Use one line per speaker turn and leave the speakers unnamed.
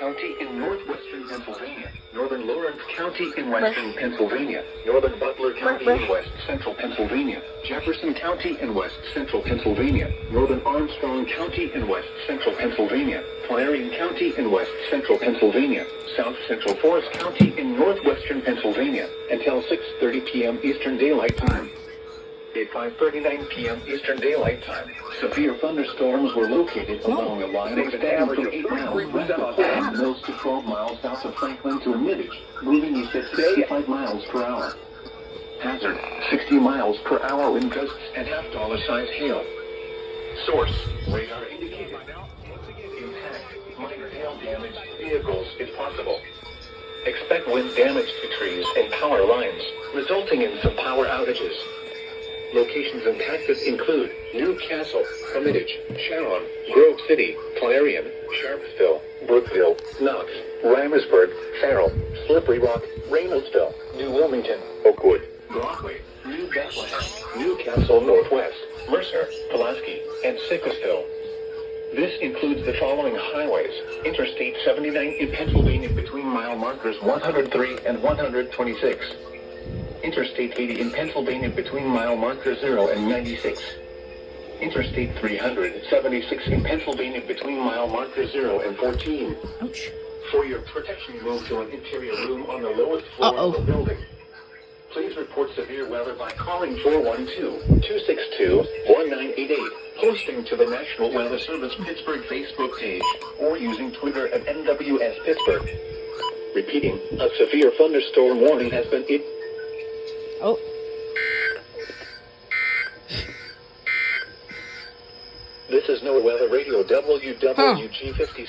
County in northwestern Pennsylvania, northern Lawrence County in western Pennsylvania, northern Butler County in west central Pennsylvania, Jefferson County in west central Pennsylvania, northern Armstrong County in west central Pennsylvania, Clarion County in west central Pennsylvania, south central Forest County in northwestern Pennsylvania, until 6:30 p.m. Eastern Daylight Time. At 5:39 p.m. Eastern Daylight Time, severe thunderstorms were located along a line extending from 8 miles west of Portland Mills to 12 miles south of Franklin to Middage, moving east at 65 miles per hour. Hazard, 60 miles per hour wind gusts and half-dollar-size hail. Source, radar indicated. Impact, minor hail damage to vehicles if possible. Expect wind damage to trees and power lines, resulting in some power outages. Locations impacted include Newcastle, Hermitage, Sharon, Grove City, Clarion, Sharpsville, Brookville, Knox, Reimersburg, Farrell, Slippery Rock, Reynoldsville, New Wilmington, Oakwood, Broadway, New Bethlehem, Newcastle Northwest, Mercer, Pulaski, and Sickesville. This includes the following highways: Interstate 79 in Pennsylvania between mile markers 103 and 126. Interstate 80 in Pennsylvania between mile markers 0 and 96. Interstate 376 in Pennsylvania between mile markers 0 and 14.
Ouch.
For your protection, move to an interior room on the lowest floor of the building. Please report severe weather by calling 412-262-1988, posting to the National Weather Service Pittsburgh Facebook page, or using Twitter at NWS Pittsburgh. Repeating, a severe thunderstorm warning has been issued.
Oh.
This is NOAA Weather Radio WWG56.